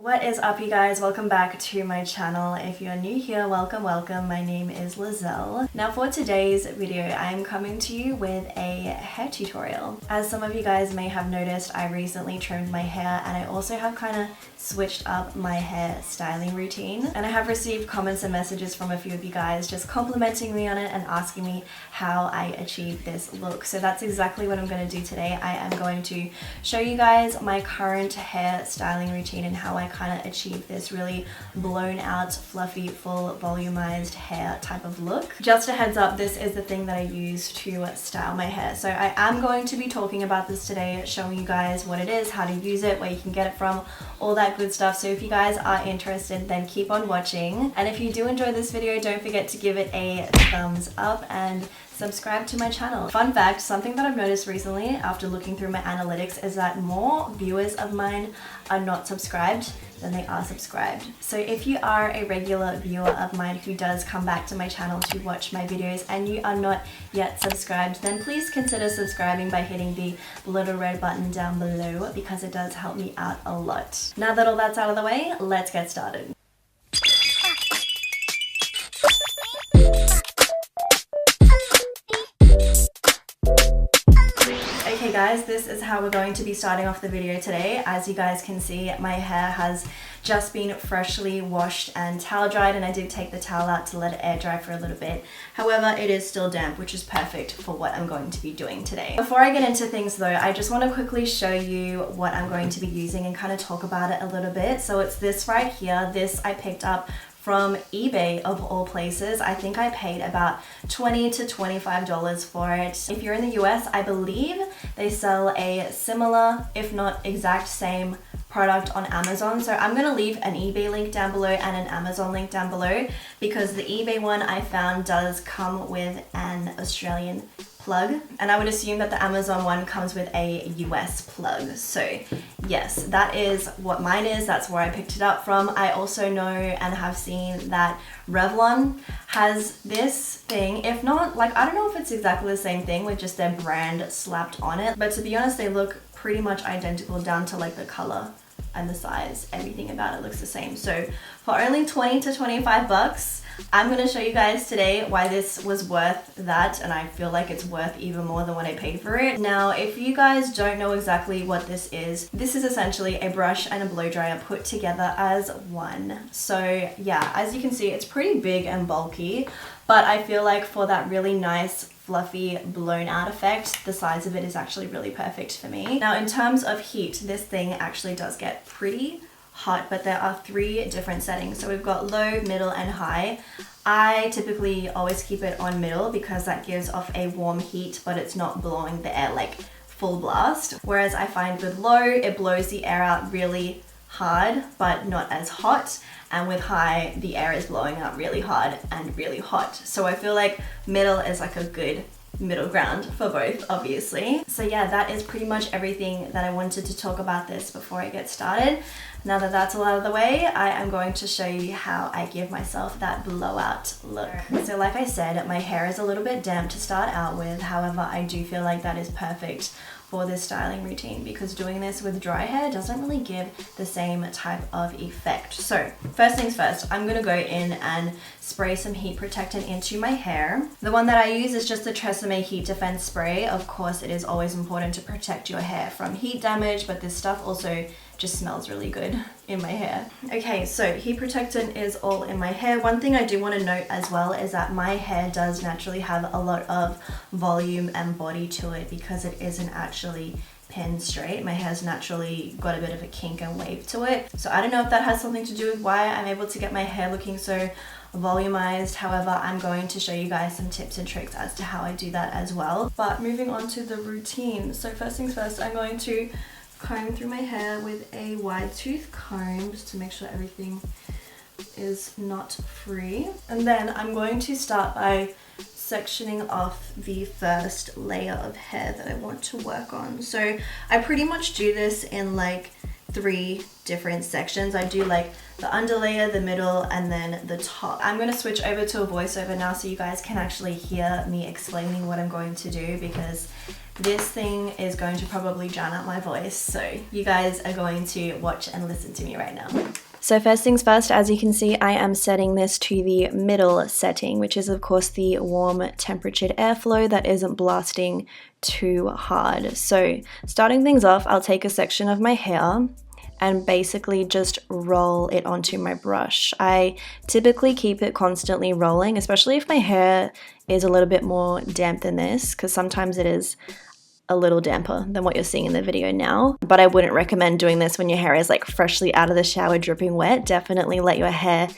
What is up, you guys? Welcome back to my channel. If you're new here, welcome. My name is Leizel. Now for today's video, I am coming to you with a hair tutorial. As some of you guys may have noticed, I recently trimmed my hair and I also have kind of switched up my hair styling routine. And I have received comments and messages from a few of you guys just complimenting me on it and asking me how I achieved this look. So that's exactly what I'm going to do today. I am going to show you guys my current hair styling routine and how I kind of achieve this really blown out, fluffy, full, volumized hair type of look. Just a heads up, this is the thing that I use to style my hair. So I am going to be talking about this today, showing you guys what it is, how to use it, where you can get it from, all that good stuff. So if you guys are interested, then keep on watching. And if you do enjoy this video, don't forget to give it a thumbs up and subscribe to my channel. Fun fact, something that I've noticed recently after looking through my analytics is that more viewers of mine are not subscribed than they are subscribed. So if you are a regular viewer of mine who does come back to my channel to watch my videos and you are not yet subscribed, then please consider subscribing by hitting the little red button down below because it does help me out a lot. Now that all that's out of the way, let's get started. Okay guys, this is how we're going to be starting off the video today. As you guys can see, my hair has just been freshly washed and towel dried, and I did take the towel out to let it air dry for a little bit. However, it is still damp, which is perfect for what I'm going to be doing today. Before I get into things though, I just want to quickly show you what I'm going to be using and kind of talk about it a little bit. So it's this right here. This I picked up from eBay of all places. I think I paid about $20 to $25 for it. If you're in the US, I believe they sell a similar, if not exact same product on Amazon. So I'm gonna leave an eBay link down below and an Amazon link down below because the eBay one I found does come with an Australian plug, and I would assume that the Amazon one comes with a US plug. So yes, that is what mine is. That's where I picked it up from. I also know and have seen that Revlon has this thing. If not, like, I don't know if it's exactly the same thing with just their brand slapped on it, but to be honest, they look pretty much identical down to like the color and the size. Everything about it looks the same. So for only 20 to 25 bucks, I'm going to show you guys today why this was worth that, and I feel like it's worth even more than what I paid for it. Now, if you guys don't know exactly what this is essentially a brush and a blow dryer put together as one. So yeah, as you can see, it's pretty big and bulky, but I feel like for that really nice fluffy blown out effect, the size of it is actually really perfect for me. Now in terms of heat, this thing actually does get pretty hot, but there are 3 different settings. So we've got low, middle, and high. I typically always keep it on middle because that gives off a warm heat, but it's not blowing the air like full blast. Whereas I find with low, it blows the air out really hard, but not as hot. And with high, the air is blowing out really hard and really hot. So I feel like middle is like a good middle ground for both, obviously. So yeah, that is pretty much everything that I wanted to talk about this before I get started. Now that that's all out of the way, I am going to show you how I give myself that blowout look. So like I said, my hair is a little bit damp to start out with. However, I do feel like that is perfect for this styling routine because doing this with dry hair doesn't really give the same type of effect. So first things first, I'm gonna go in and spray some heat protectant into my hair. The one that I use is just the Tresemme Heat Defense Spray. Of course, it is always important to protect your hair from heat damage, but this stuff also just smells really good in my hair. Okay, so heat protectant is all in my hair. One thing I do want to note as well is that my hair does naturally have a lot of volume and body to it because it isn't actually pinned straight. My hair's naturally got a bit of a kink and wave to it. So I don't know if that has something to do with why I'm able to get my hair looking so volumized. However, I'm going to show you guys some tips and tricks as to how I do that as well. But moving on to the routine. So first things first, I'm going to comb through my hair with a wide tooth comb just to make sure everything is knot free. And then I'm going to start by sectioning off the first layer of hair that I want to work on. So I pretty much do this in like 3 different sections. I do like the underlayer, the middle, and then the top. I'm going to switch over to a voiceover now so you guys can actually hear me explaining what I'm going to do because this thing is going to probably drown out my voice, so you guys are going to watch and listen to me right now. So first things first, as you can see, I am setting this to the middle setting, which is of course the warm temperatured airflow that isn't blasting too hard. So starting things off, I'll take a section of my hair and basically just roll it onto my brush. I typically keep it constantly rolling, especially if my hair is a little bit more damp than this, because sometimes it is a little damper than what you're seeing in the video now. But I wouldn't recommend doing this when your hair is like freshly out of the shower dripping wet. Definitely let your hair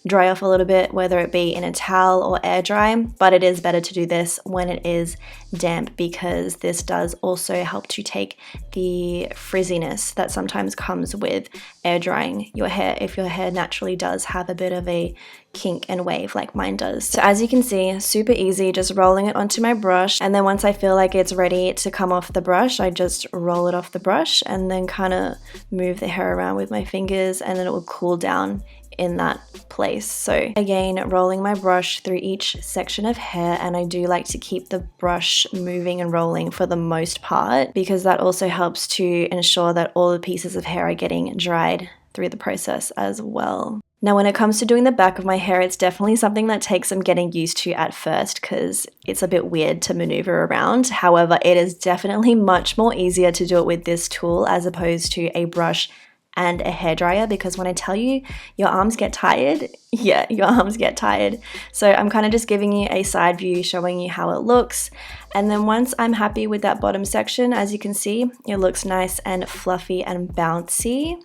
dry off a little bit, whether it be in a towel or air dry, but it is better to do this when it is damp, because this does also help to take the frizziness that sometimes comes with air drying your hair if your hair naturally does have a bit of a kink and wave like mine does. So as you can see, super easy, just rolling it onto my brush, and then once I feel like it's ready to come off the brush, I just roll it off the brush and then kind of move the hair around with my fingers, and then it will cool down in that place. So again, rolling my brush through each section of hair, and I do like to keep the brush moving and rolling for the most part, because that also helps to ensure that all the pieces of hair are getting dried through the process as well. Now when it comes to doing the back of my hair, it's definitely something that takes some getting used to at first, because it's a bit weird to maneuver around. However, it is definitely much more easier to do it with this tool as opposed to a brush and a hairdryer, because when I tell you your arms get tired, yeah, your arms get tired. So I'm kind of just giving you a side view, showing you how it looks. And then once I'm happy with that bottom section, as you can see, it looks nice and fluffy and bouncy.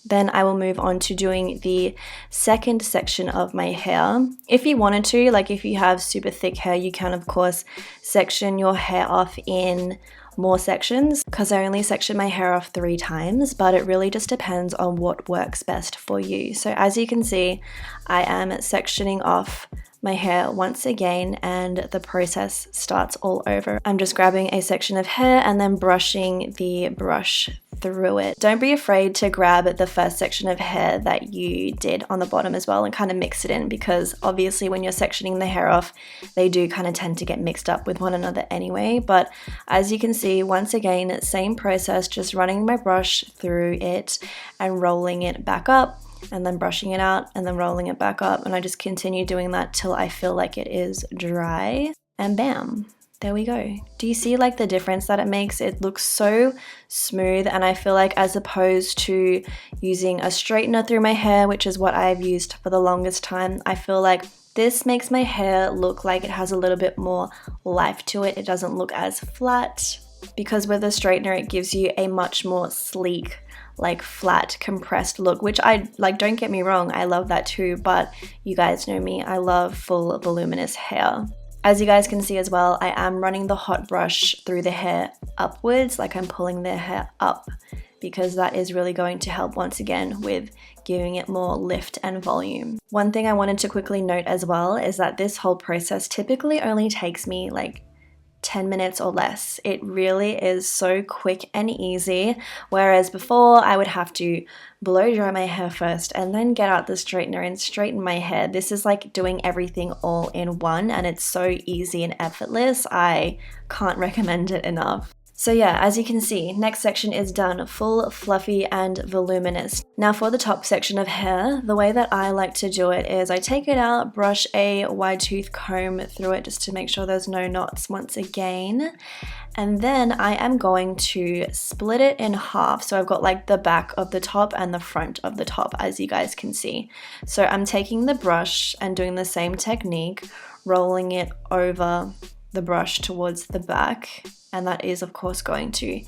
Then I will move on to doing the second section of my hair. If you wanted to, like if you have super thick hair, you can of course section your hair off in more sections, because I only section my hair off 3 times, but it really just depends on what works best for you. So as you can see, I am sectioning off my hair once again, and the process starts all over. I'm just grabbing a section of hair and then brushing the brush through it. Don't be afraid to grab the first section of hair that you did on the bottom as well and kind of mix it in, because obviously when you're sectioning the hair off, they do kind of tend to get mixed up with one another anyway. But as you can see, once again, same process, just running my brush through it and rolling it back up, and then brushing it out and then rolling it back up, and I just continue doing that till I feel like it is dry, and bam, there we go. Do you see like the difference that it makes? It looks so smooth, and I feel like as opposed to using a straightener through my hair, which is what I've used for the longest time, I feel like this makes my hair look like it has a little bit more life to it. It doesn't look as flat, because with a straightener it gives you a much more sleek, like flat compressed look, which I like. Don't get me wrong, I love that too, but you guys know me, I love full voluminous hair. As you guys can see as well, I am running the hot brush through the hair upwards, like I'm pulling the hair up, because that is really going to help once again with giving it more lift and volume. One thing I wanted to quickly note as well is that this whole process typically only takes me like 10 minutes or less. It really is so quick and easy, whereas before I would have to blow dry my hair first and then get out the straightener and straighten my hair. This is like doing everything all in one, and it's so easy and effortless. I can't recommend it enough. So yeah, as you can see, next section is done, full, fluffy, and voluminous. Now for the top section of hair, the way that I like to do it is I take it out, brush a wide tooth comb through it just to make sure there's no knots once again. And then I am going to split it in half. So I've got like the back of the top and the front of the top, as you guys can see. So I'm taking the brush and doing the same technique, rolling it over the brush towards the back, and that is of course going to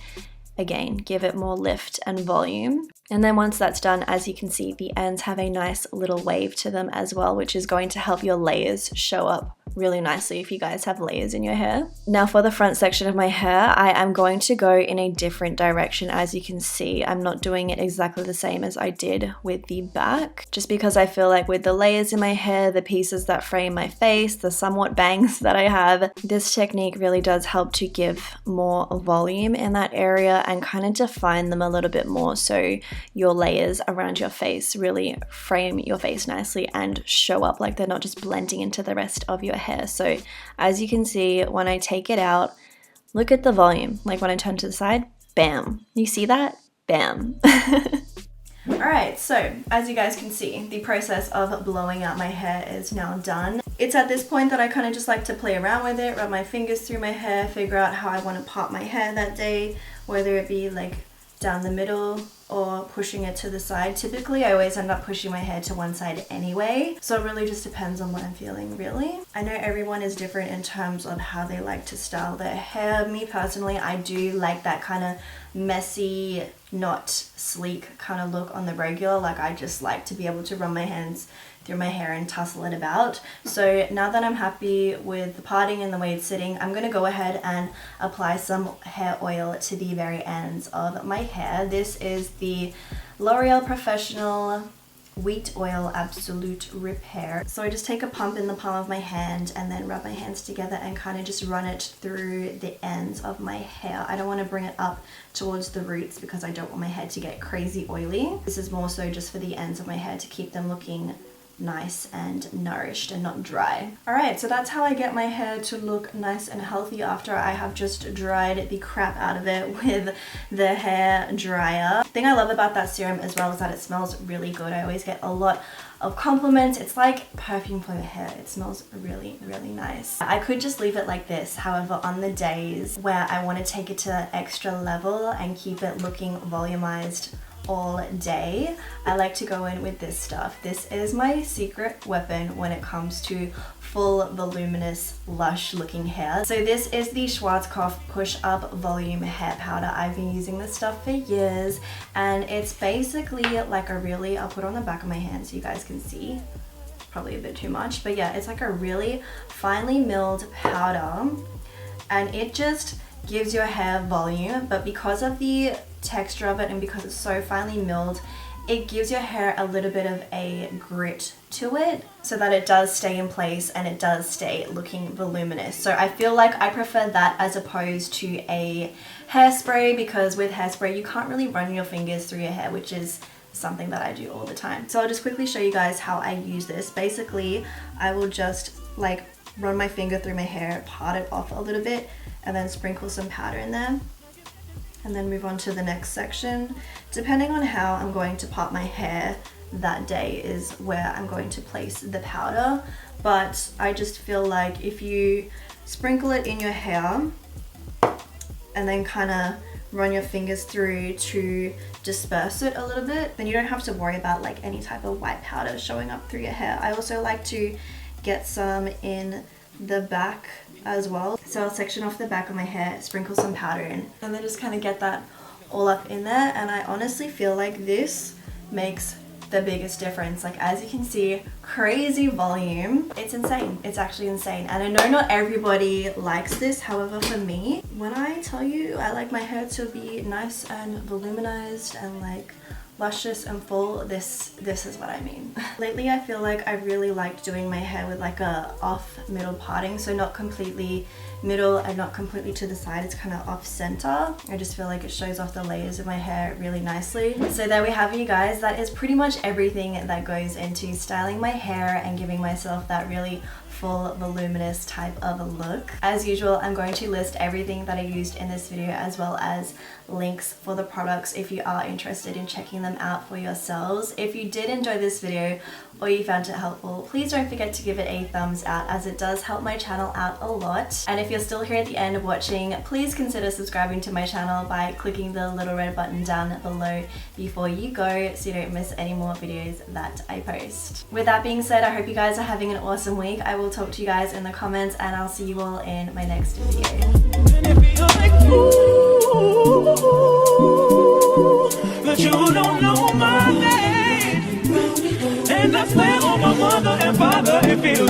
again give it more lift and volume. And then once that's done, as you can see, the ends have a nice little wave to them as well, which is going to help your layers show up really nicely if you guys have layers in your hair. Now for the front section of my hair, I am going to go in a different direction. As you can see, I'm not doing it exactly the same as I did with the back, just because I feel like with the layers in my hair, the pieces that frame my face, the somewhat bangs that I have, this technique really does help to give more volume in that area and kind of define them a little bit more, so your layers around your face really frame your face nicely and show up like they're not just blending into the rest of your hair. So as you can see, when I take it out, Look at the volume. Like when I turn to the side, bam. You see that? Bam. Alright, so as you guys can see, the process of blowing out my hair is now done. It's at this point that I kind of just like to play around with it, rub my fingers through my hair, figure out how I want to part my hair that day, whether it be like down the middle or pushing it to the side. Typically, I always end up pushing my hair to one side anyway, so it really just depends on what I'm feeling, really. I know everyone is different in terms of how they like to style their hair. Me personally, I do like that kind of messy, not sleek kind of look on the regular. Like, I just like to be able to run my hands through my hair and tussle it about. So now that I'm happy with the parting and the way it's sitting, I'm going to go ahead and apply some hair oil to the very ends of my hair. This is the L'Oreal Professional Wheat Oil Absolute Repair. So I just take a pump in the palm of my hand and then rub my hands together and kind of just run it through the ends of my hair. I don't want to bring it up towards the roots because I don't want my hair to get crazy oily. This is more so just for the ends of my hair to keep them looking nice and nourished and not dry. Alright, so that's how I get my hair to look nice and healthy after I have just dried the crap out of it with the hair dryer. The thing I love about that serum as well is that it smells really good. I always get a lot of compliments. It's like perfume for your hair. It smells really, really nice. I could just leave it like this. However, on the days where I want to take it to an extra level and keep it looking volumized all day, I like to go in with this stuff. This is my secret weapon when it comes to full voluminous lush looking hair. So this is the Schwarzkopf Push Up Volume Hair Powder. I've been using this stuff for years and it's basically like a really, I'll put it on the back of my hand so you guys can see, probably a bit too much, but yeah, it's like a really finely milled powder and it just gives your hair volume, but because of the texture of it and because it's so finely milled, it gives your hair a little bit of a grit to it so that it does stay in place and it does stay looking voluminous. So I feel like I prefer that as opposed to a hairspray, because with hairspray you can't really run your fingers through your hair, which is something that I do all the time. So I'll just quickly show you guys how I use this. Basically, I will just like run my finger through my hair, part it off a little bit, and then sprinkle some powder in there. And then move on to the next section. Depending on how I'm going to part my hair that day is where I'm going to place the powder. But I just feel like if you sprinkle it in your hair and then kind of run your fingers through to disperse it a little bit, then you don't have to worry about like any type of white powder showing up through your hair. I also like to get some in the back as well. So I'll section off the back of my hair, sprinkle some powder in, and then just kind of get that all up in there. And I honestly feel like this makes the biggest difference. Like, as you can see, crazy volume. It's insane. It's actually insane. And I know not everybody likes this. However, for me, when I tell you I like my hair to be nice and voluminized and like luscious and full, this is what I mean. Lately I feel like I really liked doing my hair with like a off middle parting, so not completely middle and not completely to the side, it's kind of off center. I just feel like it shows off the layers of my hair really nicely. So there we have it, you guys. That is pretty much everything that goes into styling my hair and giving myself that really full voluminous type of a look. As usual, I'm going to list everything that I used in this video as well as links for the products if you are interested in checking them out for yourselves. If you did enjoy this video or you found it helpful, please don't forget to give it a thumbs out, as it does help my channel out a lot. And if you're still here at the end of watching, please consider subscribing to my channel by clicking the little red button down below before you go so you don't miss any more videos that I post. With that being said, I hope you guys are having an awesome week. I will talk to you guys in the comments and I'll see you all in my next video. But you don't know my name, and I swear on my mother and father it feels